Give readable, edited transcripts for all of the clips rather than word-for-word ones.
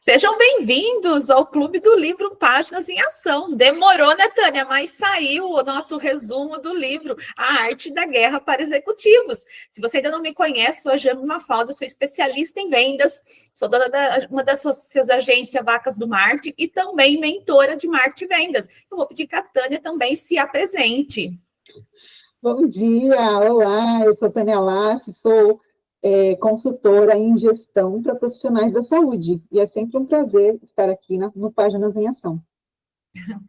Sejam bem-vindos ao Clube do Livro Páginas em Ação. Demorou, né, Tânia? Mas saiu o nosso resumo do livro A Arte da Guerra para Executivos. Se você ainda não me conhece, sou a Jane Mafalda, sou especialista em vendas, sou dona de uma das suas agências Vacas do Marketing e também mentora de marketing e vendas. Eu vou pedir que a Tânia também se apresente. Bom dia, olá, eu sou Tânia Lassi, sou consultora em gestão para profissionais da saúde, e é sempre um prazer estar aqui no Páginas em Ação.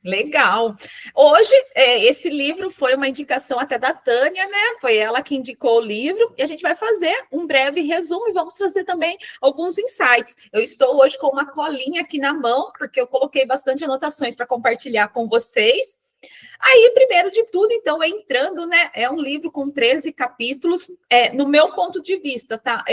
Legal. Hoje, esse livro foi uma indicação até da Tânia, né? Foi ela que indicou o livro, e a gente vai fazer um breve resumo e vamos trazer também alguns insights. Eu estou hoje com uma colinha aqui na mão, porque eu coloquei bastante anotações para compartilhar com vocês. Aí, primeiro de tudo, então, entrando, né? É um livro com 13 capítulos. No meu ponto de vista, tá?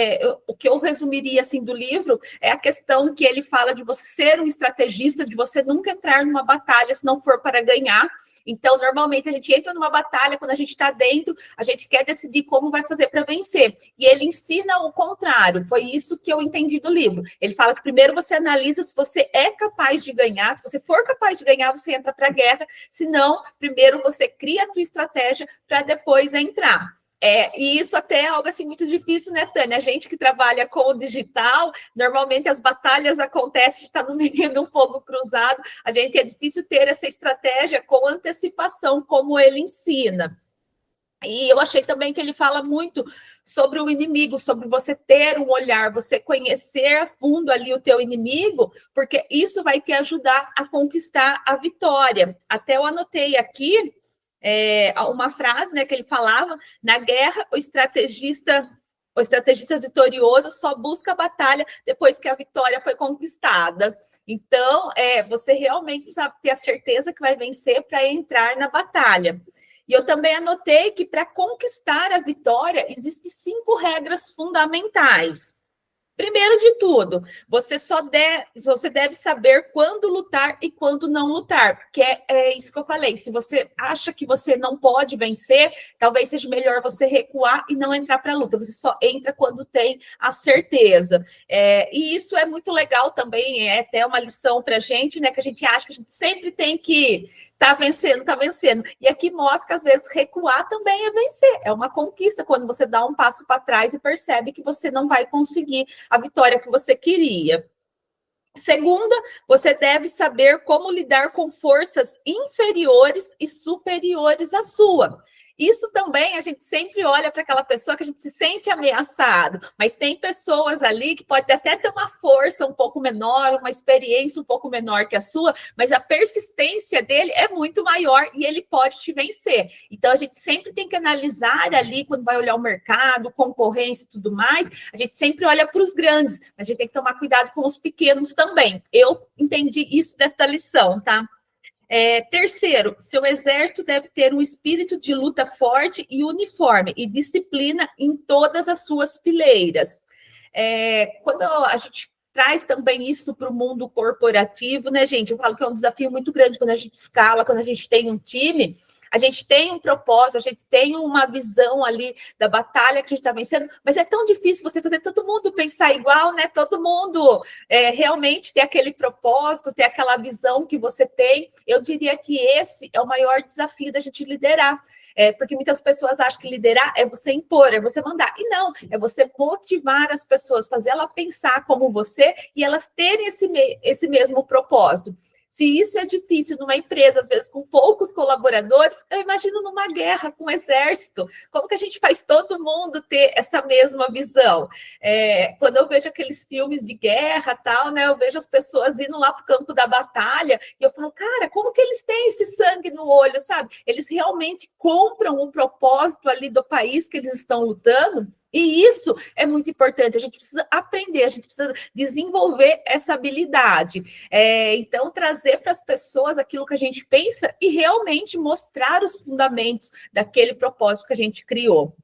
O que eu resumiria assim do livro é a questão que ele fala de você ser um estrategista, de você nunca entrar numa batalha se não for para ganhar. Então, normalmente, a gente entra numa batalha, quando a gente está dentro, a gente quer decidir como vai fazer para vencer. E ele ensina o contrário. Foi isso que eu entendi do livro. Ele fala que primeiro você analisa se você é capaz de ganhar. Se você for capaz de ganhar, você entra para a guerra. Se não, primeiro você cria a tua estratégia para depois entrar. E isso até é algo assim muito difícil, né, Tânia? A gente que trabalha com o digital, normalmente as batalhas acontecem, está no meio de um fogo cruzado, é difícil ter essa estratégia com antecipação, como ele ensina. E eu achei também que ele fala muito sobre o inimigo, sobre você ter um olhar, você conhecer a fundo ali o teu inimigo, porque isso vai te ajudar a conquistar a vitória. Até eu anotei aqui uma frase, né, que ele falava: na guerra, o estrategista vitorioso só busca a batalha depois que a vitória foi conquistada. Então, você realmente sabe ter a certeza que vai vencer para entrar na batalha. E eu também anotei que para conquistar a vitória, existem 5 regras fundamentais. Primeiro de tudo, você deve saber quando lutar e quando não lutar, porque é isso que eu falei. Se você acha que você não pode vencer, talvez seja melhor você recuar e não entrar para a luta. Você só entra quando tem a certeza. E isso é muito legal também, é até uma lição para a gente, né? Que a gente acha que a gente sempre tem que tá vencendo. E aqui mostra que, às vezes, recuar também é vencer. É uma conquista quando você dá um passo para trás e percebe que você não vai conseguir a vitória que você queria. Segunda, você deve saber como lidar com forças inferiores e superiores à sua. Isso também, a gente sempre olha para aquela pessoa que a gente se sente ameaçado, mas tem pessoas ali que pode até ter uma força um pouco menor, uma experiência um pouco menor que a sua, mas a persistência dele é muito maior e ele pode te vencer. Então, a gente sempre tem que analisar ali, quando vai olhar o mercado, concorrência e tudo mais, a gente sempre olha para os grandes, mas a gente tem que tomar cuidado com os pequenos também. Eu entendi isso desta lição, tá? Terceiro, seu exército deve ter um espírito de luta forte e uniforme e disciplina em todas as suas fileiras. Quando a gente traz também isso para o mundo corporativo, né, gente? Eu falo que é um desafio muito grande quando a gente escala, quando a gente tem um time. A gente tem um propósito, a gente tem uma visão ali da batalha que a gente está vencendo, mas é tão difícil você fazer todo mundo pensar igual, né? Todo mundo realmente ter aquele propósito, ter aquela visão que você tem. Eu diria que esse é o maior desafio da gente liderar. Porque muitas pessoas acham que liderar é você impor, é você mandar. E não, é você motivar as pessoas, fazer ela pensar como você e elas terem esse mesmo propósito. Se isso é difícil numa empresa, às vezes com poucos colaboradores, eu imagino numa guerra com um exército. Como que a gente faz todo mundo ter essa mesma visão? Quando eu vejo aqueles filmes de guerra, tal, né? Eu vejo as pessoas indo lá para o campo da batalha e eu falo, cara, como que eles têm esse sangue no olho, sabe? Eles realmente compram o propósito ali do país que eles estão lutando. E isso é muito importante, a gente precisa aprender, a gente precisa desenvolver essa habilidade. Então, trazer para as pessoas aquilo que a gente pensa e realmente mostrar os fundamentos daquele propósito que a gente criou.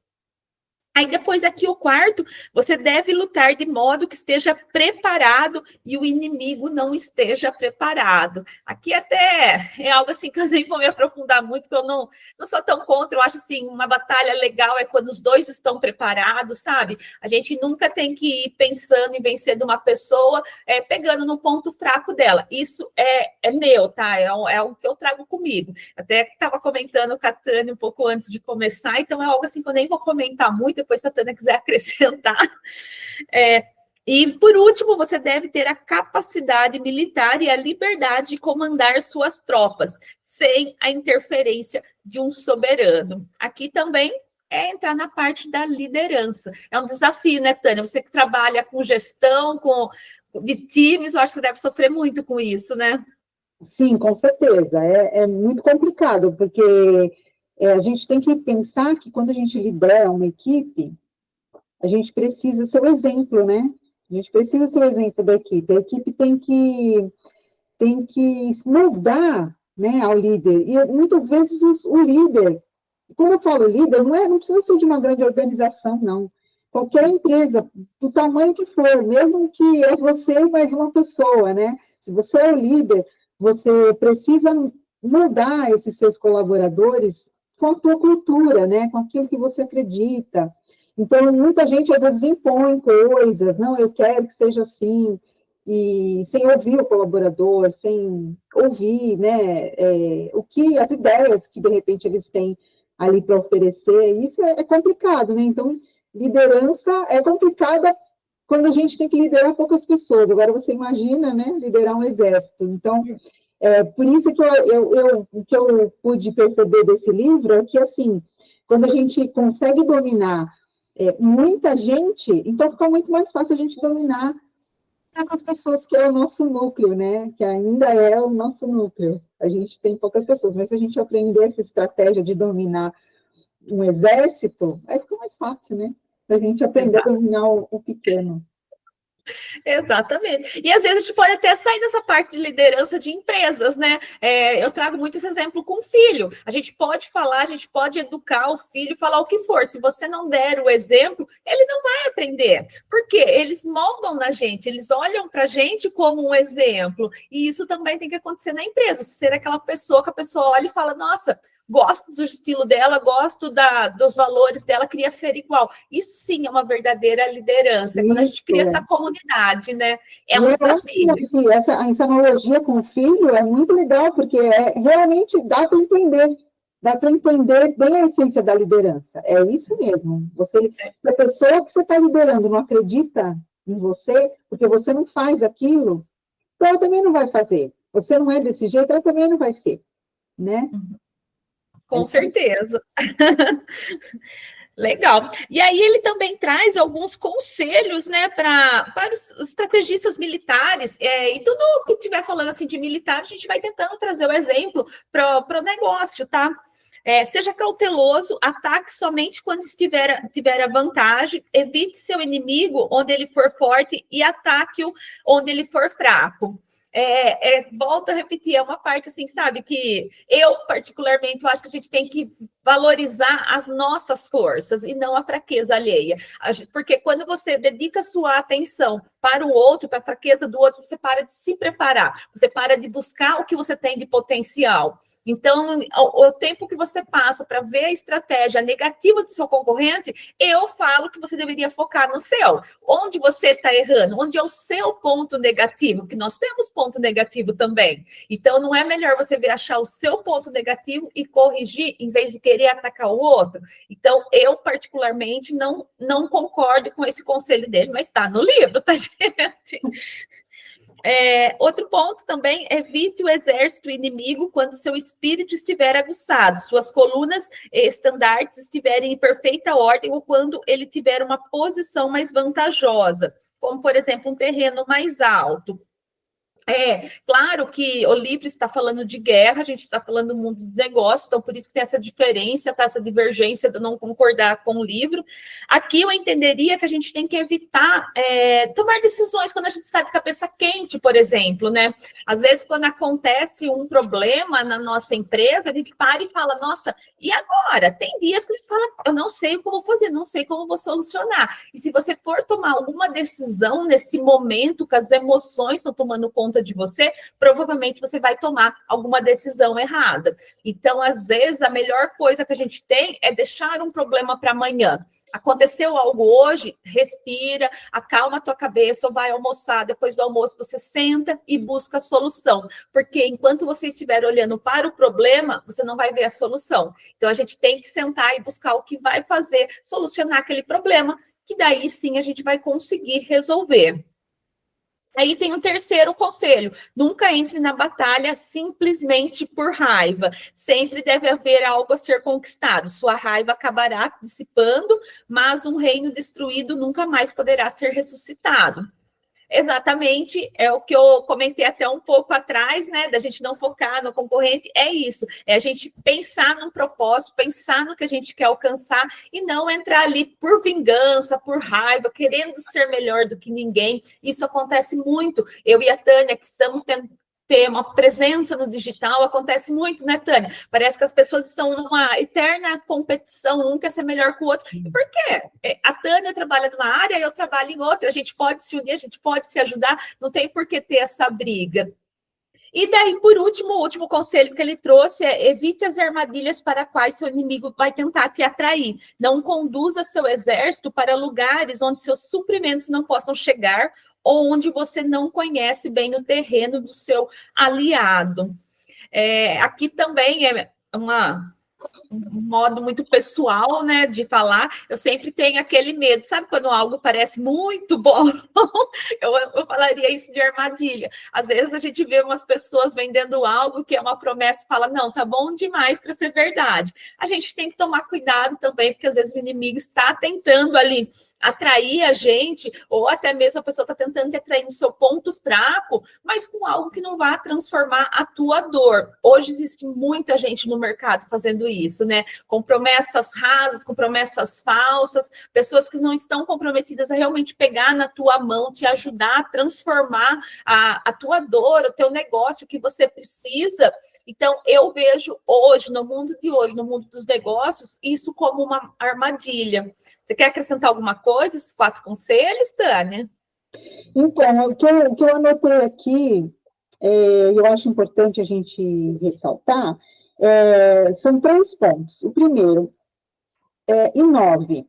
Aí depois aqui o quarto, você deve lutar de modo que esteja preparado e o inimigo não esteja preparado. Aqui até é algo assim que eu nem vou me aprofundar muito, porque eu não sou tão contra. Eu acho assim, uma batalha legal é quando os dois estão preparados, sabe? A gente nunca tem que ir pensando em vencer de uma pessoa, pegando no ponto fraco dela. Isso é meu, tá? É o que eu trago comigo. Até estava comentando com a Tânia um pouco antes de começar, então é algo assim que eu nem vou comentar muito, depois se a Tânia quiser acrescentar. E, por último, você deve ter a capacidade militar e a liberdade de comandar suas tropas, sem a interferência de um soberano. Aqui também é entrar na parte da liderança. É um desafio, né, Tânia? Você que trabalha com gestão, de times, eu acho que você deve sofrer muito com isso, né? Sim, com certeza. É muito complicado, porque a gente tem que pensar que quando a gente lidera uma equipe, a gente precisa ser o exemplo, né? A gente precisa ser o exemplo da equipe. A equipe tem que se moldar, né, ao líder. E muitas vezes o líder, quando eu falo líder, não precisa ser de uma grande organização, não. Qualquer empresa, do tamanho que for, mesmo que é você mais uma pessoa, né? Se você é o líder, você precisa mudar esses seus colaboradores com a tua cultura, né? Com aquilo que você acredita. Então, muita gente às vezes impõe coisas, não, eu quero que seja assim, e sem ouvir o colaborador, sem ouvir, né, as ideias que de repente eles têm ali para oferecer, isso é complicado, né? Então, liderança é complicada quando a gente tem que liderar poucas pessoas. Agora, você imagina, né, liderar um exército. Então, por isso que o que eu pude perceber desse livro é que, assim, quando a gente consegue dominar muita gente, então fica muito mais fácil a gente dominar as pessoas que é o nosso núcleo, né? Que ainda é o nosso núcleo. A gente tem poucas pessoas, mas se a gente aprender essa estratégia de dominar um exército, aí fica mais fácil, né? A gente aprender a dominar o pequeno. Exatamente. E às vezes a gente pode até sair dessa parte de liderança de empresas, né? Eu trago muito esse exemplo com o filho. A gente pode falar, a gente pode educar o filho, falar o que for. Se você não der o exemplo, ele não vai aprender. Porque eles moldam na gente, eles olham para a gente como um exemplo. E isso também tem que acontecer na empresa. Você ser aquela pessoa que a pessoa olha e fala, nossa, gosto do estilo dela, gosto dos valores dela, queria ser igual. Isso sim é uma verdadeira liderança, quando a gente cria essa comunidade, né? É um desafio. Ótimo, essa analogia com o filho é muito legal, porque realmente dá para entender bem a essência da liderança. É isso mesmo. Se a pessoa que você está liderando não acredita em você, porque você não faz aquilo, então ela também não vai fazer. Você não é desse jeito, ela também não vai ser, né? Com certeza. Legal. E aí ele também traz alguns conselhos, né, para os estrategistas militares, e tudo que estiver falando assim de militar, a gente vai tentando trazer o exemplo para o negócio, tá? Seja cauteloso, ataque somente quando tiver a vantagem, evite seu inimigo onde ele for forte e ataque-o onde ele for fraco. Volto a repetir, é uma parte assim, sabe, que eu particularmente eu acho que a gente tem que valorizar as nossas forças e não a fraqueza alheia, porque quando você dedica sua atenção para o outro, para a fraqueza do outro, você para de se preparar, você para de buscar o que você tem de potencial. Então, o tempo que você passa para ver a estratégia negativa do seu concorrente, eu falo que você deveria focar no seu. Onde você está errando? Onde é o seu ponto negativo? Que nós temos ponto negativo também. Então, não é melhor você vir achar o seu ponto negativo e corrigir, em vez de querer atacar o outro? Então, eu particularmente não concordo com esse conselho dele, mas está no livro, tá, gente? Outro ponto também, evite o exército inimigo quando seu espírito estiver aguçado, suas colunas e estandartes estiverem em perfeita ordem ou quando ele tiver uma posição mais vantajosa, como, por exemplo, um terreno mais alto. Claro que o livro está falando de guerra, a gente está falando do mundo do negócio, então por isso que tem essa diferença, tá, essa divergência de não concordar com o livro. Aqui eu entenderia que a gente tem que evitar tomar decisões quando a gente está de cabeça quente, por exemplo, né? Às vezes, quando acontece um problema na nossa empresa, a gente para e fala, nossa, e agora? Tem dias que a gente fala, eu não sei o que eu vou fazer, não sei como eu vou solucionar. E se você for tomar alguma decisão nesse momento, que as emoções estão tomando conta de você, provavelmente você vai tomar alguma decisão errada. Então, às vezes, a melhor coisa que a gente tem é deixar um problema para amanhã. Aconteceu algo hoje, respira, acalma a tua cabeça, ou vai almoçar, depois do almoço você senta e busca a solução, porque enquanto você estiver olhando para o problema, você não vai ver a solução. Então, a gente tem que sentar e buscar o que vai fazer solucionar aquele problema, que daí sim a gente vai conseguir resolver. Aí tem o terceiro conselho: nunca entre na batalha simplesmente por raiva. Sempre deve haver algo a ser conquistado. Sua raiva acabará dissipando, mas um reino destruído nunca mais poderá ser ressuscitado. Exatamente, é o que eu comentei até um pouco atrás, né? Da gente não focar no concorrente, é isso, é a gente pensar num propósito, pensar no que a gente quer alcançar e não entrar ali por vingança, por raiva, querendo ser melhor do que ninguém. Isso acontece muito. Eu e a Tânia, que estamos tendo ter uma presença no digital, acontece muito, né, Tânia? Parece que as pessoas estão numa eterna competição, um quer ser melhor que o outro. E por quê? A Tânia trabalha numa área, eu trabalho em outra, a gente pode se unir, a gente pode se ajudar, não tem por que ter essa briga. E daí, por último, o último conselho que ele trouxe é: evite as armadilhas para quais seu inimigo vai tentar te atrair. Não conduza seu exército para lugares onde seus suprimentos não possam chegar ou onde você não conhece bem o terreno do seu aliado. Aqui também é um modo muito pessoal, né, de falar. Eu sempre tenho aquele medo, sabe quando algo parece muito bom? eu falaria isso de armadilha. Às vezes a gente vê umas pessoas vendendo algo que é uma promessa e fala, não, tá bom demais para ser verdade. A gente tem que tomar cuidado também, porque às vezes o inimigo está tentando ali atrair a gente, ou até mesmo a pessoa está tentando te atrair no seu ponto fraco, mas com algo que não vai transformar a tua dor. Hoje existe muita gente no mercado fazendo isso, né? Com promessas rasas, com promessas falsas, pessoas que não estão comprometidas a realmente pegar na tua mão, te ajudar a transformar a tua dor, o teu negócio, o que você precisa. Então, eu vejo hoje, no mundo de hoje, no mundo dos negócios, isso como uma armadilha. Você quer acrescentar alguma coisa, esses 4 conselhos, Tânia? Então, o que eu anotei aqui, eu acho importante a gente ressaltar, são 3 pontos. O primeiro, inove,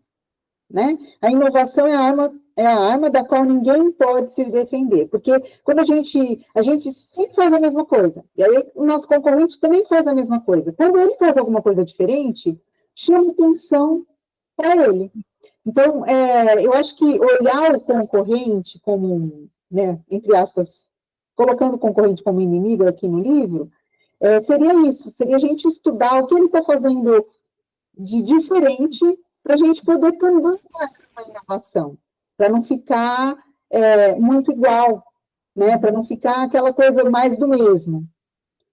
né? A inovação é a arma da qual ninguém pode se defender, porque quando a gente sempre faz a mesma coisa, e aí o nosso concorrente também faz a mesma coisa. Quando ele faz alguma coisa diferente, chama atenção para ele. Então, eu acho que olhar o concorrente como, né, entre aspas, colocando o concorrente como inimigo aqui no livro, seria isso, seria a gente estudar o que ele está fazendo de diferente para a gente poder também ter uma inovação, para não ficar muito igual, né, para não ficar aquela coisa mais do mesmo.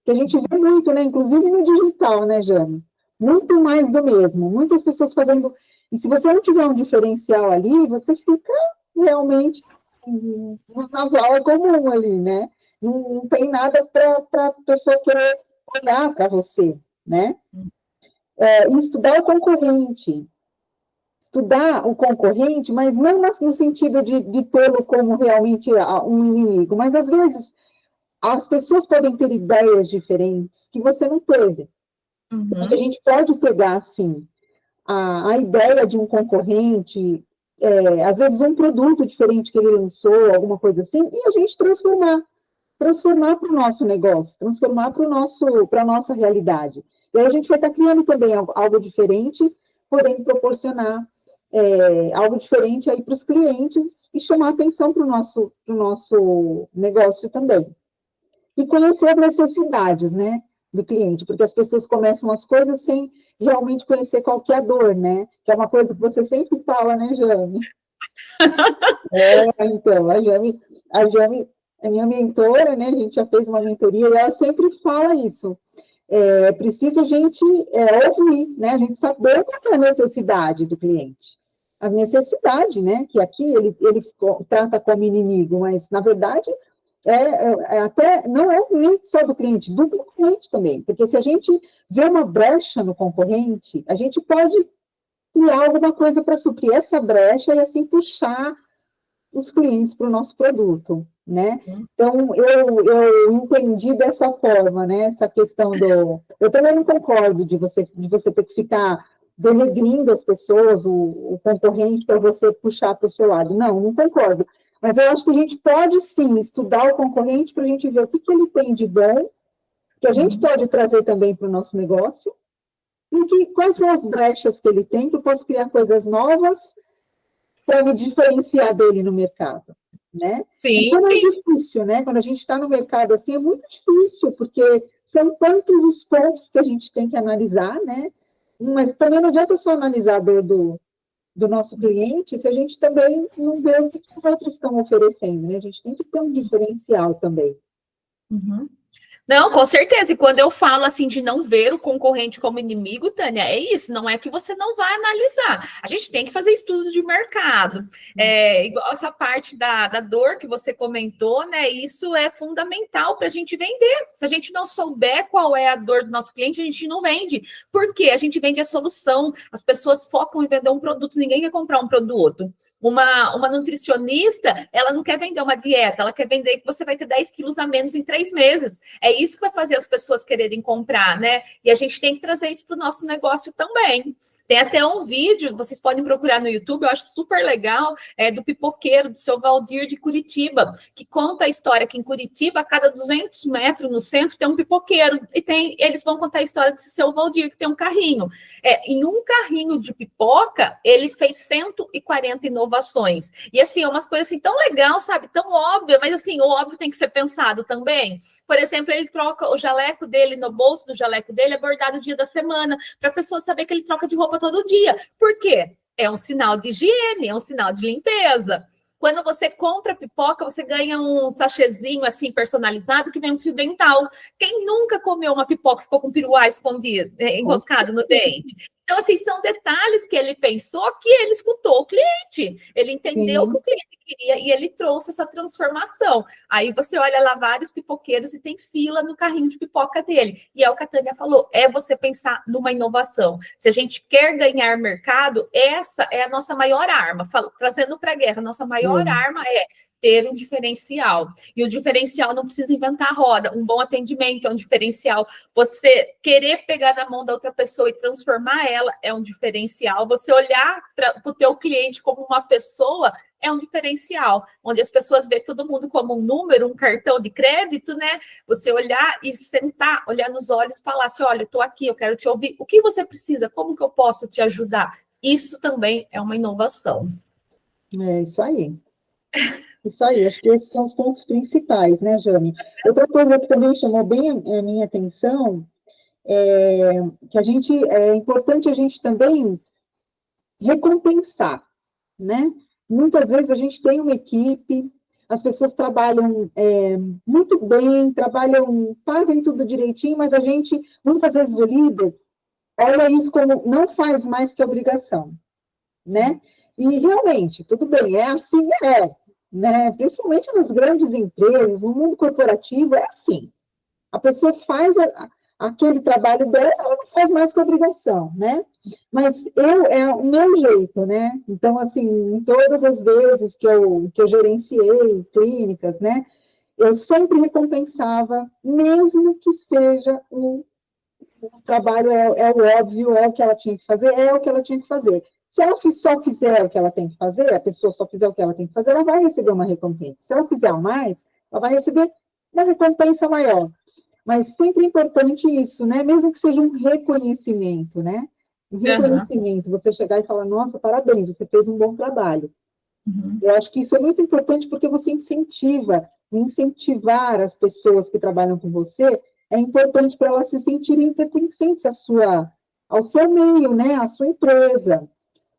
Que a gente vê muito, né, inclusive no digital, né, Jane? Muito mais do mesmo, muitas pessoas fazendo. E se você não tiver um diferencial ali, você fica realmente na vala comum ali, né? Não tem nada para a pessoa querer olhar para você, né? E estudar o concorrente, mas não no sentido de tê-lo como realmente um inimigo, mas às vezes as pessoas podem ter ideias diferentes que você não teve. Uhum. Acho que a gente pode pegar, assim, a ideia de um concorrente, às vezes um produto diferente que ele lançou, alguma coisa assim, e a gente transformar para o nosso negócio, transformar para a nossa realidade. E aí a gente vai estar criando também algo diferente, porém proporcionar algo diferente aí para os clientes e chamar atenção para o nosso negócio também. E conhecer as necessidades, né, do cliente, porque as pessoas começam as coisas sem realmente conhecer qual que é a dor, né? Que é uma coisa que você sempre fala, né, Jane? Então, a Jane é minha mentora, né? A gente já fez uma mentoria e ela sempre fala isso. É preciso a gente ouvir, né? A gente saber qual é a necessidade do cliente. A necessidade, né? Que aqui ele trata como inimigo, mas, na verdade, até não é nem só do cliente, do concorrente também. Porque se a gente vê uma brecha no concorrente, a gente pode criar alguma coisa para suprir essa brecha e, assim, puxar os clientes para o nosso produto, né? Então, eu entendi dessa forma, né? Essa questão do... Eu também não concordo de você ter que ficar denegrindo as pessoas, o concorrente, para você puxar para o seu lado. Não concordo. Mas eu acho que a gente pode, sim, estudar o concorrente para a gente ver o que ele tem de bom, que a gente pode trazer também para o nosso negócio, e quais são as brechas que ele tem, que eu posso criar coisas novas para me diferenciar dele no mercado, né? Sim, então sim. É difícil, né? Quando a gente está no mercado assim, é muito difícil, porque são tantos os pontos que a gente tem que analisar, né? Mas também não adianta só analisar a dor do nosso cliente se a gente também não vê o que os outros estão oferecendo, né? A gente tem que ter um diferencial também. Uhum. Não, com certeza. E quando eu falo assim de não ver o concorrente como inimigo, Tânia, é isso. Não é que você não vai analisar. A gente tem que fazer estudo de mercado. Igual essa parte da dor que você comentou, né? Isso é fundamental para a gente vender. Se a gente não souber qual é a dor do nosso cliente, a gente não vende. Por quê? A gente vende a solução. As pessoas focam em vender um produto, ninguém quer comprar um produto. Uma nutricionista, ela não quer vender uma dieta, ela quer vender que você vai ter 10 quilos a menos em 3 meses. É isso que vai fazer as pessoas quererem comprar, né? E a gente tem que trazer isso para o nosso negócio também. Tem até um vídeo, vocês podem procurar no YouTube, eu acho super legal, do pipoqueiro, do seu Valdir de Curitiba, que conta a história que em Curitiba, a cada 200 metros no centro, tem um pipoqueiro, e eles vão contar a história desse seu Valdir, que tem um carrinho. Em um carrinho de pipoca, ele fez 140 inovações. E assim, é umas coisas assim tão legal, sabe? Tão óbvia, mas assim, o óbvio tem que ser pensado também. Por exemplo, ele troca o jaleco dele, no bolso do jaleco dele, é bordado o dia da semana, para a pessoa saber que ele troca de roupa todo dia. Por quê? É um sinal de higiene, é um sinal de limpeza. Quando você compra pipoca, você ganha um sachêzinho assim personalizado que vem um fio dental. Quem nunca comeu uma pipoca e ficou com piruá escondido, enroscado no dente? Então, assim, são detalhes que ele pensou que ele escutou o cliente. Ele entendeu o que o cliente queria e ele trouxe essa transformação. Aí você olha lá vários pipoqueiros e tem fila no carrinho de pipoca dele. E é o que a Tânia falou, é você pensar numa inovação. Se a gente quer ganhar mercado, essa é a nossa maior arma. Trazendo para a guerra, a nossa maior arma é ter um diferencial. E o diferencial não precisa inventar a roda. Um bom atendimento é um diferencial. Você querer pegar na mão da outra pessoa e transformar ela é um diferencial. Você olhar para o teu cliente como uma pessoa é um diferencial, onde as pessoas veem todo mundo como um número, um cartão de crédito, né? Você olhar e sentar, olhar nos olhos e falar assim, olha, eu estou aqui, eu quero te ouvir. O que você precisa? Como que eu posso te ajudar? Isso também é uma inovação. É isso aí. Isso aí, acho que esses são os pontos principais, né, Jane? Outra coisa que também chamou bem a minha atenção que é importante a gente também recompensar, né? Muitas vezes a gente tem uma equipe, as pessoas trabalham muito bem, fazem tudo direitinho, mas a gente, muitas vezes o líder, olha isso como não faz mais que obrigação, né? E realmente, tudo bem, é assim, né? Principalmente nas grandes empresas, no mundo corporativo, é assim. A pessoa faz aquele trabalho dela, ela não faz mais que obrigação, né? Mas é o meu jeito, né? Então, assim, em todas as vezes que eu gerenciei clínicas, né? Eu sempre recompensava, mesmo que seja o trabalho é o óbvio, é o que ela tinha que fazer, é o que ela tinha que fazer. Se ela só fizer o que ela tem que fazer, a pessoa só fizer o que ela tem que fazer, ela vai receber uma recompensa. Se ela fizer mais, ela vai receber uma recompensa maior. Mas sempre é importante isso, né? Mesmo que seja um reconhecimento, né? Um reconhecimento, você chegar e falar, nossa, parabéns, você fez um bom trabalho. Eu acho que isso é muito importante porque você incentivar as pessoas que trabalham com você é importante para elas se sentirem pertencentes ao seu meio, né? À sua empresa.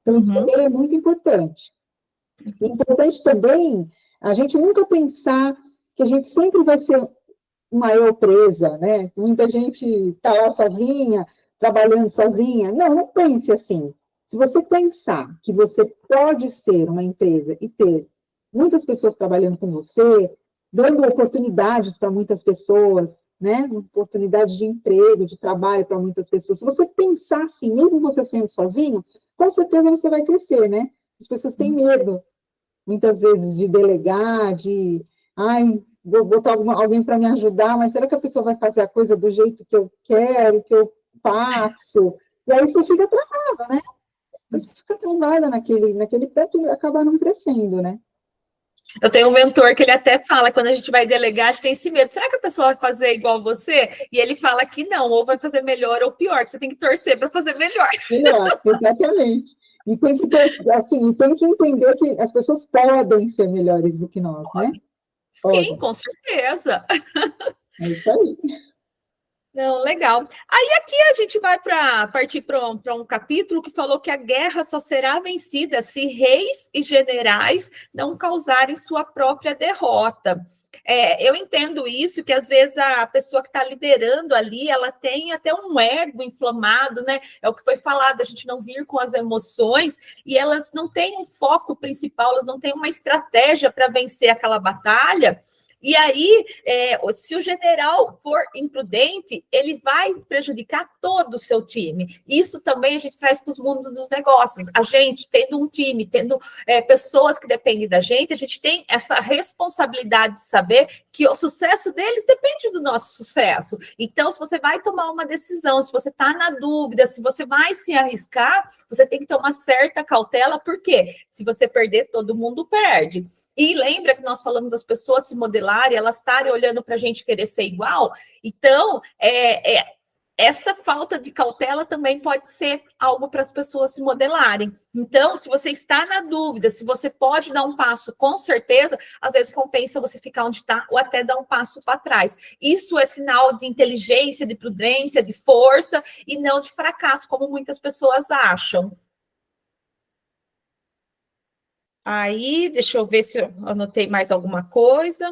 Então, isso também é muito importante. É importante também a gente nunca pensar que a gente sempre vai ser uma eu presa, né? Muita gente está lá sozinha, trabalhando sozinha. Não, não pense assim. Se você pensar que você pode ser uma empresa e ter muitas pessoas trabalhando com você, dando oportunidades para muitas pessoas, né? Oportunidade de emprego, de trabalho para muitas pessoas. Se você pensar assim, mesmo você sendo sozinho, com certeza você vai crescer, né? As pessoas têm medo, muitas vezes, de delegar, de, ai, vou botar alguém para me ajudar, mas será que a pessoa vai fazer a coisa do jeito que eu quero, que eu faço? E aí você fica travada, né? Você fica travada naquele ponto e acaba não crescendo, né? Eu tenho um mentor que ele até fala, quando a gente vai delegar, a gente tem esse medo. Será que a pessoa vai fazer igual você? E ele fala que não, ou vai fazer melhor ou pior, que você tem que torcer para fazer melhor. Melhor, exatamente. E tem que ter, assim, tem que entender que as pessoas podem ser melhores do que nós, né? Sim, Podem. com certeza. É isso aí. Não, legal. Aí aqui a gente vai partir para um capítulo que falou que a guerra só será vencida se reis e generais não causarem sua própria derrota. Eu entendo isso, que às vezes a pessoa que está liderando ali, ela tem até um ego inflamado, né? É o que foi falado, a gente não vir com as emoções, e elas não têm um foco principal, elas não têm uma estratégia para vencer aquela batalha. E aí, se o general for imprudente, ele vai prejudicar todo o seu time. Isso também a gente traz para os mundos dos negócios. A gente, tendo um time, tendo pessoas que dependem da gente, a gente tem essa responsabilidade de saber que o sucesso deles depende do nosso sucesso. Então, se você vai tomar uma decisão, se você está na dúvida, se você vai se arriscar, você tem que ter uma certa cautela, porque se você perder, todo mundo perde. E lembra que nós falamos das pessoas se modelarem, elas estarem olhando para a gente querer ser igual? Então, essa falta de cautela também pode ser algo para as pessoas se modelarem. Então, se você está na dúvida, se você pode dar um passo, com certeza, às vezes compensa você ficar onde está ou até dar um passo para trás. Isso é sinal de inteligência, de prudência, de força e não de fracasso, como muitas pessoas acham. Aí, deixa eu ver se eu anotei mais alguma coisa.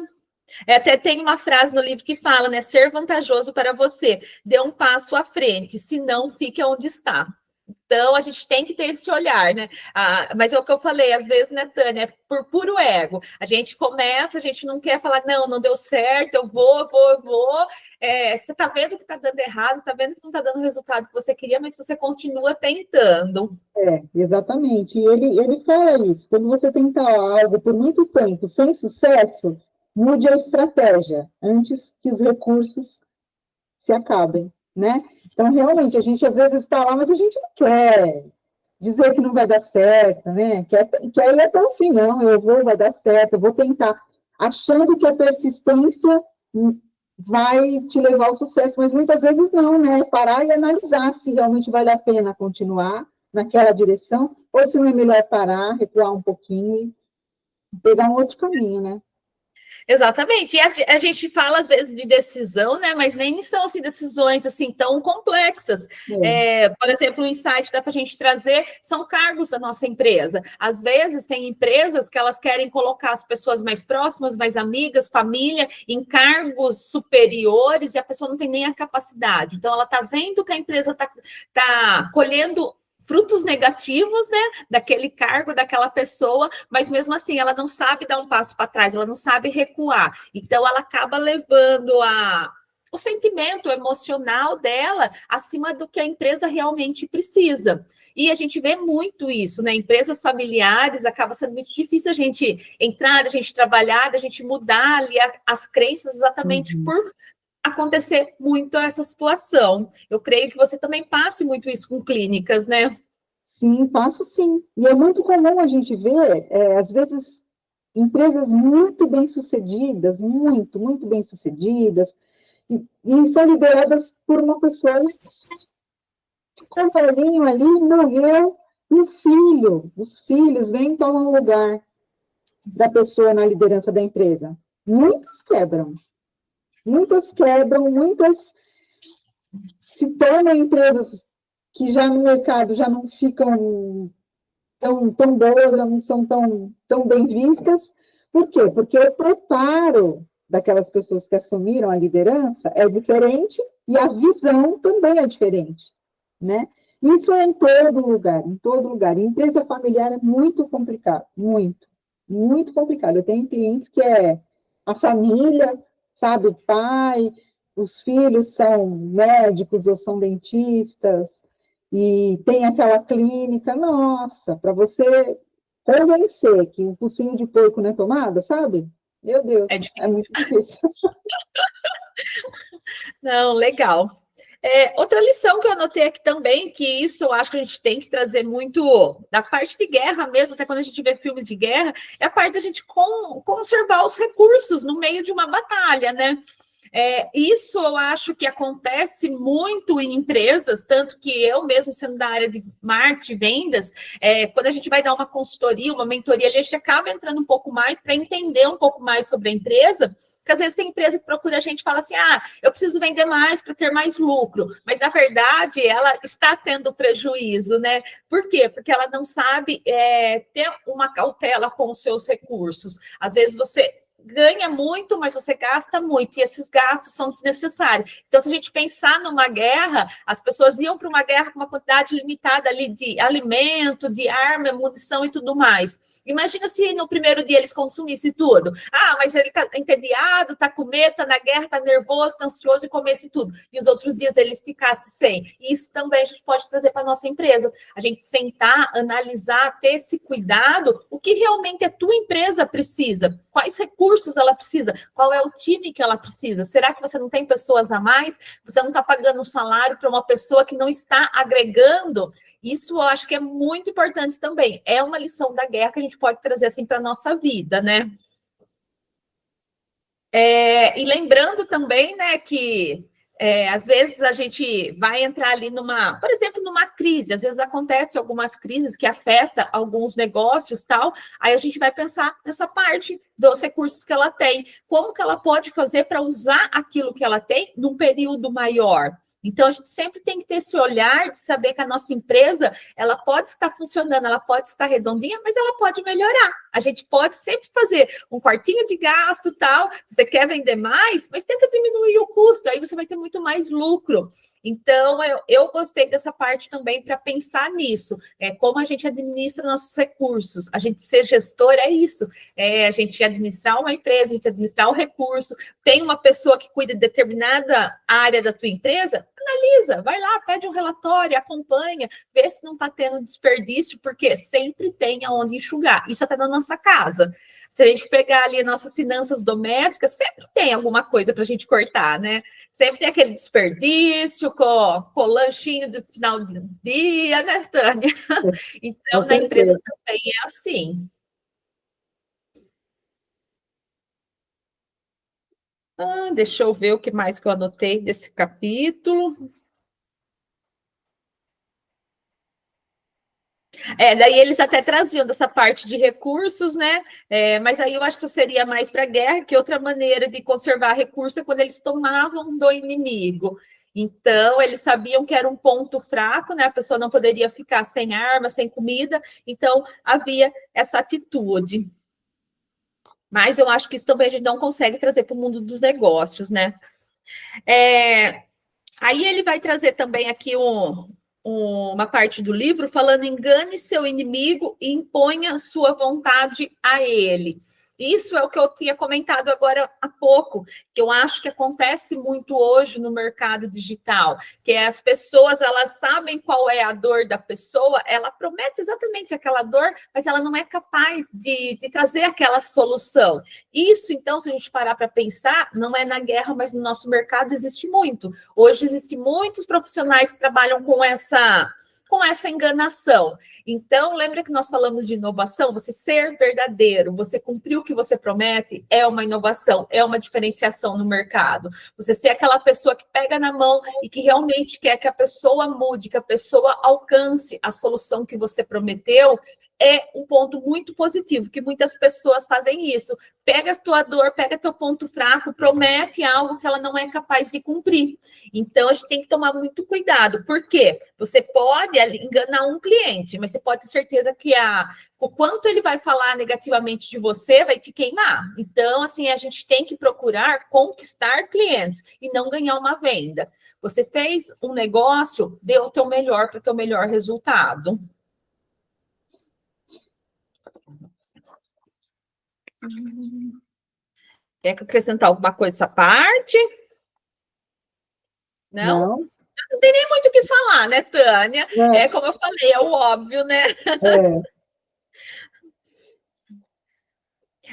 Até tem uma frase no livro que fala, né? Ser vantajoso para você. Dê um passo à frente, senão fique onde está. Então, a gente tem que ter esse olhar, né? Mas é o que eu falei, às vezes, né, Tânia, é por puro ego. A gente começa, a gente não quer falar, não deu certo, eu vou. Você está vendo que está dando errado, está vendo que não está dando o resultado que você queria, mas você continua tentando. Exatamente. E ele fala isso. Quando você tenta algo por muito tempo sem sucesso, mude a estratégia antes que os recursos se acabem, né? Então, realmente, a gente às vezes está lá, mas a gente não quer dizer que não vai dar certo, né? Quer ir até o fim, não, vai dar certo, eu vou tentar, achando que a persistência vai te levar ao sucesso, mas muitas vezes não, né? Parar e analisar se realmente vale a pena continuar naquela direção, ou se não é melhor parar, recuar um pouquinho e pegar um outro caminho, né? Exatamente. E a gente fala, às vezes, de decisão, né? Mas nem são assim, decisões assim tão complexas. Por exemplo, o insight dá para a gente trazer são cargos da nossa empresa. Às vezes, tem empresas que elas querem colocar as pessoas mais próximas, mais amigas, família, em cargos superiores, e a pessoa não tem nem a capacidade. Então, ela está vendo que a empresa está colhendo frutos negativos, né, daquele cargo, daquela pessoa, mas mesmo assim ela não sabe dar um passo para trás, ela não sabe recuar. Então ela acaba levando o sentimento emocional dela acima do que a empresa realmente precisa. E a gente vê muito isso, né? Empresas familiares, acaba sendo muito difícil a gente entrar, a gente trabalhar, a gente mudar ali as crenças exatamente por acontecer muito essa situação. Eu creio que você também passe muito isso com clínicas, né? Sim, passo sim. E é muito comum a gente ver, às vezes, empresas muito bem-sucedidas, muito bem-sucedidas, e são lideradas por uma pessoa que ficou velhinho ali, morreu, e os filhos vêm e tomam o lugar da pessoa na liderança da empresa. Muitas quebram, muitas se tornam empresas que já no mercado já não ficam tão boas, não são tão bem vistas. Por quê? Porque o preparo daquelas pessoas que assumiram a liderança é diferente e a visão também é diferente, né? Isso é em todo lugar, em todo lugar. Em empresa familiar é muito complicado, muito, muito complicado. Eu tenho clientes que é a família, sabe, o pai, os filhos são médicos ou são dentistas, e tem aquela clínica, nossa, para você convencer que o focinho de porco não é tomada, sabe? Meu Deus, É é difícil. muito difícil. Não, legal. Outra lição que eu anotei aqui também, que isso eu acho que a gente tem que trazer muito da parte de guerra mesmo, até quando a gente vê filme de guerra, é a parte da gente conservar os recursos no meio de uma batalha, né? Isso eu acho que acontece muito em empresas, tanto que eu mesmo sendo da área de marketing e vendas, quando a gente vai dar uma consultoria, uma mentoria, a gente acaba entrando um pouco mais para entender um pouco mais sobre a empresa, porque às vezes tem empresa que procura a gente e fala assim, eu preciso vender mais para ter mais lucro, mas na verdade ela está tendo prejuízo, né? Por quê? Porque ela não sabe ter uma cautela com os seus recursos. Às vezes você ganha muito, mas você gasta muito, e esses gastos são desnecessários. Então, se a gente pensar numa guerra, as pessoas iam para uma guerra com uma quantidade limitada ali de alimento, de arma, munição e tudo mais. Imagina se no primeiro dia eles consumissem tudo. Mas ele está entediado, está com medo, está na guerra, está nervoso, está ansioso e comesse tudo. E os outros dias eles ficassem sem. E isso também a gente pode trazer para a nossa empresa. A gente sentar, analisar, ter esse cuidado, o que realmente a tua empresa precisa, quais recursos ela precisa, qual é o time que ela precisa, será que você não tem pessoas a mais, você não está pagando um salário para uma pessoa que não está agregando? Isso eu acho que é muito importante também, é uma lição da guerra que a gente pode trazer assim para a nossa vida, né? E lembrando também, né, que às vezes a gente vai entrar ali por exemplo, numa crise, às vezes acontece algumas crises que afetam alguns negócios tal, aí a gente vai pensar nessa parte dos recursos que ela tem, como que ela pode fazer para usar aquilo que ela tem num período maior. Então, a gente sempre tem que ter esse olhar de saber que a nossa empresa, ela pode estar funcionando, ela pode estar redondinha, mas ela pode melhorar. A gente pode sempre fazer um quartinho de gasto, tal, você quer vender mais, mas tenta diminuir o custo, aí você vai ter muito mais lucro. Então, eu gostei dessa parte também para pensar nisso, como a gente administra nossos recursos. A gente ser gestor é isso, a gente administrar uma empresa, a gente administrar o recurso. Tem uma pessoa que cuida de determinada área da tua empresa, analisa, vai lá, pede um relatório, acompanha, vê se não está tendo desperdício, porque sempre tem aonde enxugar. Isso até na nossa casa. Se a gente pegar ali nossas finanças domésticas, sempre tem alguma coisa para a gente cortar, né? Sempre tem aquele desperdício com o lanchinho de final de dia, né, Tânia? Então, na empresa também é assim. Deixa eu ver o que mais que eu anotei desse capítulo. Daí eles até traziam dessa parte de recursos, né? Mas aí eu acho que seria mais para a guerra, que outra maneira de conservar recursos é quando eles tomavam do inimigo. Então, eles sabiam que era um ponto fraco, né? A pessoa não poderia ficar sem arma, sem comida, então havia essa atitude. Mas eu acho que isso também a gente não consegue trazer para o mundo dos negócios, né? Aí ele vai trazer também aqui uma parte do livro falando: engane seu inimigo e imponha sua vontade a ele. Isso é o que eu tinha comentado agora há pouco, que eu acho que acontece muito hoje no mercado digital, que as pessoas, elas sabem qual é a dor da pessoa, ela promete exatamente aquela dor, mas ela não é capaz de trazer aquela solução. Isso, então, se a gente parar para pensar, não é na guerra, mas no nosso mercado existe muito. Hoje existem muitos profissionais que trabalham com essa enganação. Então, lembra que nós falamos de inovação? Você ser verdadeiro, você cumprir o que você promete é uma inovação, é uma diferenciação no mercado. Você ser aquela pessoa que pega na mão e que realmente quer que a pessoa mude, que a pessoa alcance a solução que você prometeu, é um ponto muito positivo, que muitas pessoas fazem isso. Pega a tua dor, pega teu ponto fraco, promete algo que ela não é capaz de cumprir. Então, a gente tem que tomar muito cuidado. Por quê? Você pode enganar um cliente, mas você pode ter certeza que o quanto ele vai falar negativamente de você vai te queimar. Então, assim, a gente tem que procurar conquistar clientes e não ganhar uma venda. Você fez um negócio, dê o teu melhor para o teu melhor resultado. Quer acrescentar alguma coisa essa parte? Não? Não tem nem muito o que falar, né, Tânia? É como eu falei, é o óbvio, né?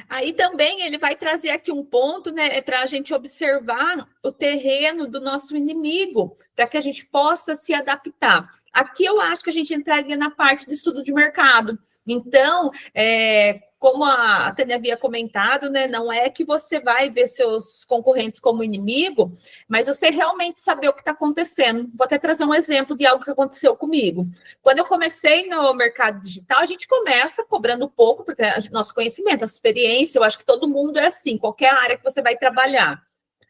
Aí também ele vai trazer aqui um ponto, né, para a gente observar o terreno do nosso inimigo, para que a gente possa se adaptar. Aqui eu acho que a gente entraria na parte de estudo de mercado. Então, como a Tânia havia comentado, né, não é que você vai ver seus concorrentes como inimigo, mas você realmente saber o que está acontecendo. Vou até trazer um exemplo de algo que aconteceu comigo. Quando eu comecei no mercado digital, a gente começa cobrando pouco, porque nosso conhecimento, nossa experiência, eu acho que todo mundo é assim, qualquer área que você vai trabalhar.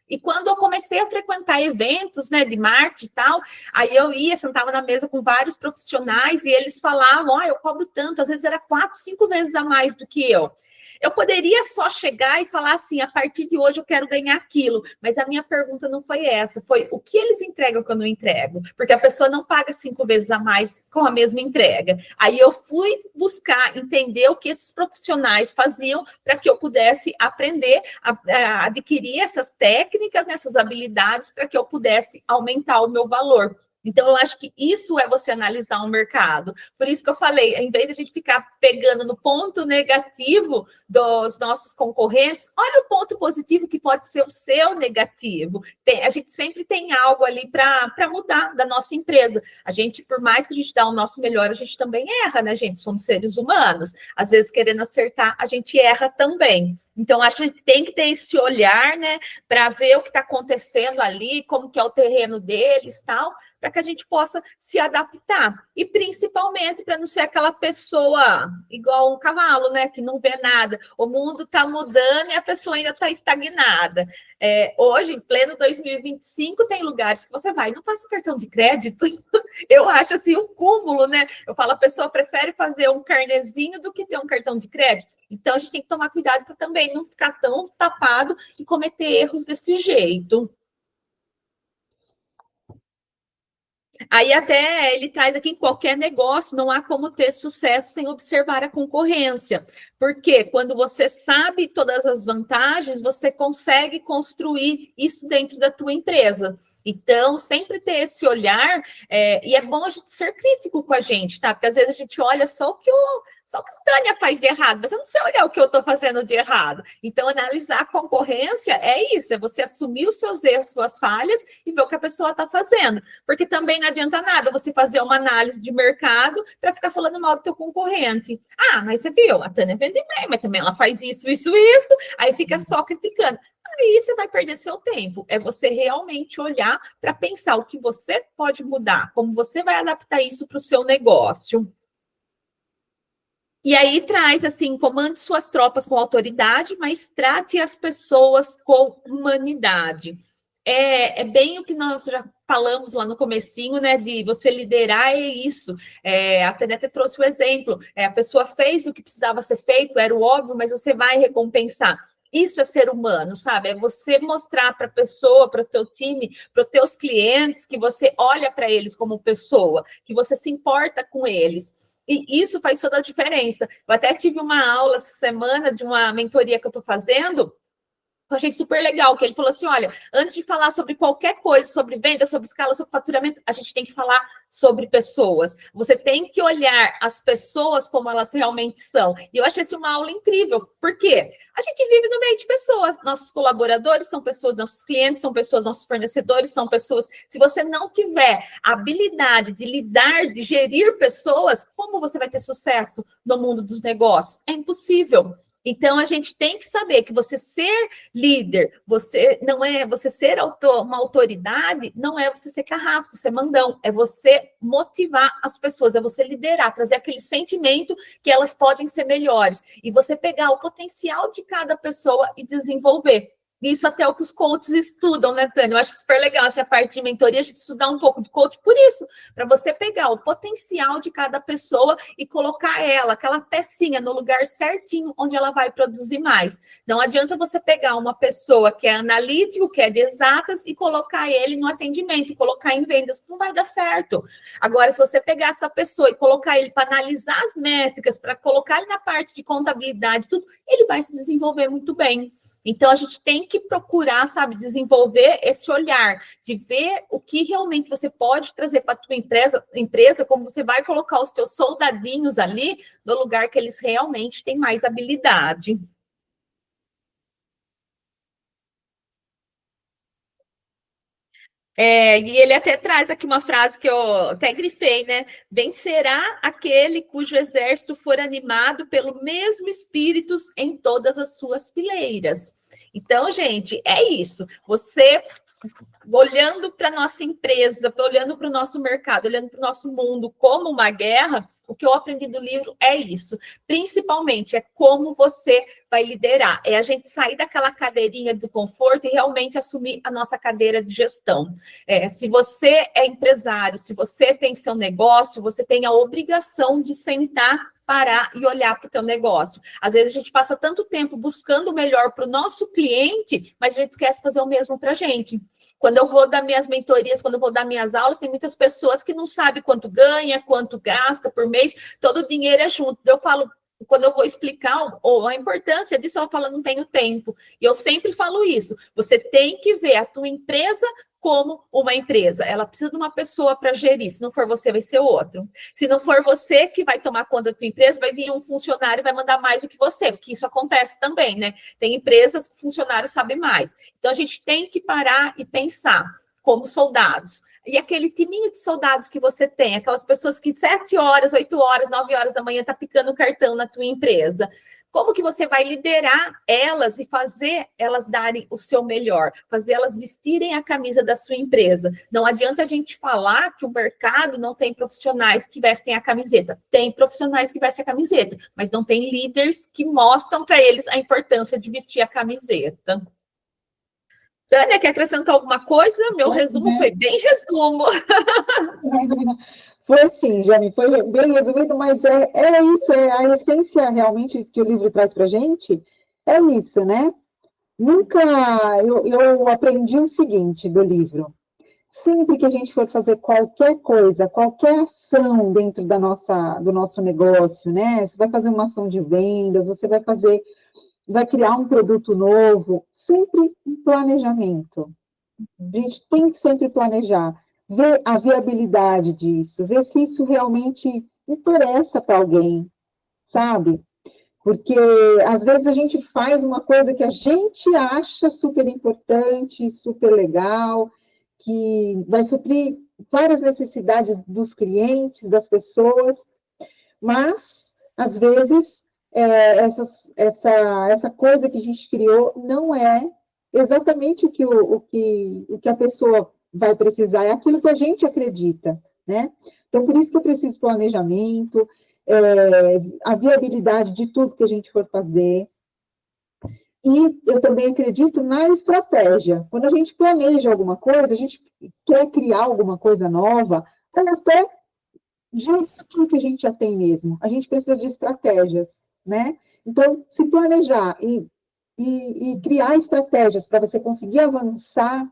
E quando eu comecei a frequentar eventos, né, de marketing e tal, aí eu ia, sentava na mesa com vários profissionais e eles falavam, eu cobro tanto, às vezes era 4, 5 vezes a mais do que eu. Eu poderia só chegar e falar assim, a partir de hoje eu quero ganhar aquilo, mas a minha pergunta não foi essa, foi o que eles entregam que eu não entrego? Porque a pessoa não paga 5 vezes a mais com a mesma entrega. Aí eu fui buscar entender o que esses profissionais faziam para que eu pudesse aprender a adquirir essas técnicas, essas habilidades, para que eu pudesse aumentar o meu valor. Então, eu acho que isso é você analisar o mercado. Por isso que eu falei, em vez de a gente ficar pegando no ponto negativo dos nossos concorrentes, olha o ponto positivo que pode ser o seu negativo. A gente sempre tem algo ali para mudar da nossa empresa. A gente, por mais que a gente dá o nosso melhor, a gente também erra, né, gente? Somos seres humanos. Às vezes, querendo acertar, a gente erra também. Então, acho que a gente tem que ter esse olhar, né, para ver o que está acontecendo ali, como que é o terreno deles e tal, para que a gente possa se adaptar. E principalmente para não ser aquela pessoa igual um cavalo, né? Que não vê nada. O mundo está mudando e a pessoa ainda está estagnada. Hoje, em pleno 2025, tem lugares que você vai e não passa cartão de crédito. Eu acho assim um cúmulo, né? Eu falo, a pessoa prefere fazer um carnezinho do que ter um cartão de crédito. Então, a gente tem que tomar cuidado para também não ficar tão tapado e cometer erros desse jeito. Aí até ele traz aqui, em qualquer negócio, não há como ter sucesso sem observar a concorrência. Porque quando você sabe todas as vantagens, você consegue construir isso dentro da tua empresa. Então, sempre ter esse olhar, e é bom a gente ser crítico com a gente, tá? Porque às vezes a gente olha só o que a Tânia faz de errado, mas eu não sei olhar o que eu estou fazendo de errado. Então, analisar a concorrência é isso, é você assumir os seus erros, suas falhas e ver o que a pessoa está fazendo. Porque também não adianta nada você fazer uma análise de mercado para ficar falando mal do teu concorrente. Mas você viu, a Tânia vende bem, mas também ela faz isso, aí fica só criticando. Aí você vai perder seu tempo. É você realmente olhar para pensar o que você pode mudar, como você vai adaptar isso para o seu negócio. E aí traz assim, comande suas tropas com autoridade, mas trate as pessoas com humanidade. É bem o que nós já falamos lá no comecinho, né? De você liderar é isso. A Tenete trouxe o exemplo. A pessoa fez o que precisava ser feito, era o óbvio, mas você vai recompensar. Isso é ser humano, sabe? É você mostrar para a pessoa, para o teu time, para os teus clientes, que você olha para eles como pessoa, que você se importa com eles. E isso faz toda a diferença. Eu até tive uma aula essa semana de uma mentoria que eu estou fazendo. Eu achei super legal, que ele falou assim, olha, antes de falar sobre qualquer coisa, sobre venda, sobre escala, sobre faturamento, a gente tem que falar sobre pessoas. Você tem que olhar as pessoas como elas realmente são. E eu achei isso uma aula incrível. Por quê? A gente vive no meio de pessoas. Nossos colaboradores são pessoas, nossos clientes são pessoas, nossos fornecedores são pessoas. Se você não tiver a habilidade de lidar, de gerir pessoas, como você vai ter sucesso no mundo dos negócios? É impossível. Então, a gente tem que saber que você ser líder, você ser uma autoridade, não é você ser carrasco, ser mandão, é você você motivar as pessoas, é você liderar, trazer aquele sentimento que elas podem ser melhores, e você pegar o potencial de cada pessoa e desenvolver. Isso até é o que os coaches estudam, né, Tânia? Eu acho super legal essa parte de mentoria, a gente estudar um pouco de coach por isso, para você pegar o potencial de cada pessoa e colocar ela, aquela pecinha, no lugar certinho, onde ela vai produzir mais. Não adianta você pegar uma pessoa que é analítico, que é de exatas, e colocar ele no atendimento, colocar em vendas, não vai dar certo. Agora, se você pegar essa pessoa e colocar ele para analisar as métricas, para colocar ele na parte de contabilidade, tudo, ele vai se desenvolver muito bem. Então, a gente tem que procurar, sabe, desenvolver esse olhar, de ver o que realmente você pode trazer para a tua empresa, como você vai colocar os teus soldadinhos ali no lugar que eles realmente têm mais habilidade. E ele até traz aqui uma frase que eu até grifei, né? Vencerá aquele cujo exército for animado pelo mesmo espírito em todas as suas fileiras. Então, gente, é isso. Você olhando para a nossa empresa, olhando para o nosso mercado, olhando para o nosso mundo como uma guerra, o que eu aprendi do livro é isso. Principalmente, é como você vai liderar. É a gente sair daquela cadeirinha do conforto e realmente assumir a nossa cadeira de gestão. Se você é empresário, se você tem seu negócio, você tem a obrigação de sentar, parar e olhar para o teu negócio. Às vezes a gente passa tanto tempo buscando o melhor para o nosso cliente, mas a gente esquece de fazer o mesmo para a gente. Quando eu vou dar minhas mentorias, quando eu vou dar minhas aulas, tem muitas pessoas que não sabem quanto ganha, quanto gasta por mês, todo o dinheiro é junto. Eu falo, quando eu vou explicar a importância disso, eu falo, não tenho tempo. E eu sempre falo isso, você tem que ver a tua empresa como uma empresa. Ela precisa de uma pessoa para gerir. Se não for você, vai ser outro. Se não for você que vai tomar conta da tua empresa, vai vir um funcionário e vai mandar mais do que você, porque isso acontece também, né? Tem empresas que o funcionário sabe mais. Então, a gente tem que parar e pensar como soldados. E aquele timinho de soldados que você tem, aquelas pessoas que 7 horas, 8 horas, 9 horas da manhã tá picando cartão na tua empresa. Como que você vai liderar elas e fazer elas darem o seu melhor, fazer elas vestirem a camisa da sua empresa? Não adianta a gente falar que o mercado não tem profissionais que vestem a camiseta. Tem profissionais que vestem a camiseta, mas não tem líderes que mostram para eles a importância de vestir a camiseta. Tânia, quer acrescentar alguma coisa? Meu resumo foi bem resumo. Foi sim, Jane, foi bem resumido, mas é isso, é a essência realmente que o livro traz para a gente, é isso, né? Nunca, eu aprendi o seguinte do livro, sempre que a gente for fazer qualquer coisa, qualquer ação dentro do nosso negócio, né? Você vai fazer uma ação de vendas, vai criar um produto novo, sempre um planejamento. A gente tem que sempre planejar, ver a viabilidade disso, ver se isso realmente interessa para alguém, sabe? Porque às vezes a gente faz uma coisa que a gente acha super importante, super legal, que vai suprir várias necessidades dos clientes, das pessoas, mas às vezes essa coisa que a gente criou não é exatamente o que a pessoa vai precisar, é aquilo que a gente acredita, né? Então, por isso que eu preciso de planejamento, a viabilidade de tudo que a gente for fazer. E eu também acredito na estratégia. Quando a gente planeja alguma coisa, a gente quer criar alguma coisa nova, ou até de tudo que a gente já tem mesmo. A gente precisa de estratégias, né? Então, se planejar e criar estratégias para você conseguir avançar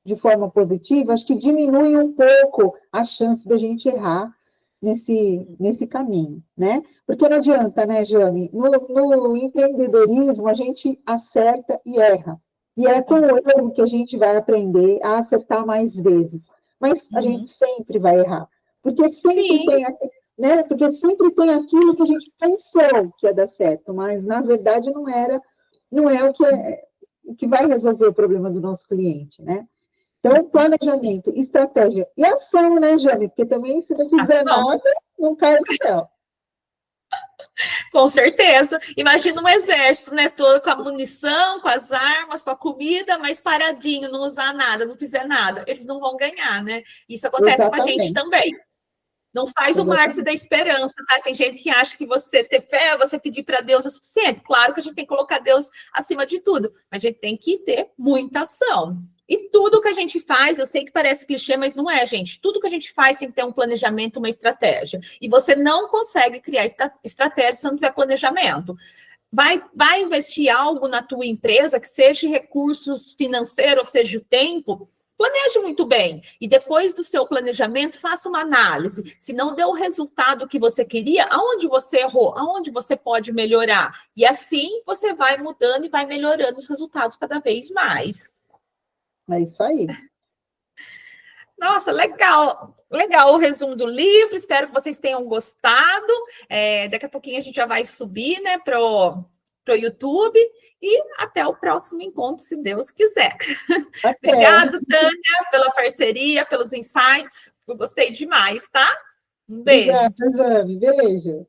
de forma positiva, acho que diminui um pouco a chance da gente errar nesse caminho, né? Porque não adianta, né, Jane? No empreendedorismo, a gente acerta e erra. E é com o erro que a gente vai aprender a acertar mais vezes. Mas a gente sempre vai errar. Porque sempre tem, né? Porque sempre tem aquilo que a gente pensou que ia dar certo, mas na verdade não é o que vai resolver o problema do nosso cliente, né? Então, planejamento, estratégia e ação, né, Jane? Porque também, se não fizer nada, não cai do céu. Com certeza. Imagina um exército, né? Todo com a munição, com as armas, com a comida, mas paradinho, não usar nada, não fizer nada. Eles não vão ganhar, né? Isso acontece com a gente Exatamente. também. Não faz o marketing da esperança, tá? Tem gente que acha que você ter fé, você pedir para Deus é suficiente. Claro que a gente tem que colocar Deus acima de tudo, mas a gente tem que ter muita ação. E tudo que a gente faz, eu sei que parece clichê, mas não é, gente. Tudo que a gente faz tem que ter um planejamento, uma estratégia. E você não consegue criar estratégia se não tiver planejamento. Vai investir algo na tua empresa, que seja recursos financeiros, ou seja, o tempo, planeje muito bem. E depois do seu planejamento, faça uma análise. Se não deu o resultado que você queria, aonde você errou? Aonde você pode melhorar? E assim você vai mudando e vai melhorando os resultados cada vez mais. É isso aí. Nossa, legal. Legal o resumo do livro. Espero que vocês tenham gostado. Daqui a pouquinho a gente já vai subir, né, pro YouTube. E até o próximo encontro, se Deus quiser. Até. Obrigada, Tânia, pela parceria, pelos insights. Eu gostei demais, tá? Um beijo. Obrigada, Jane. Beijo.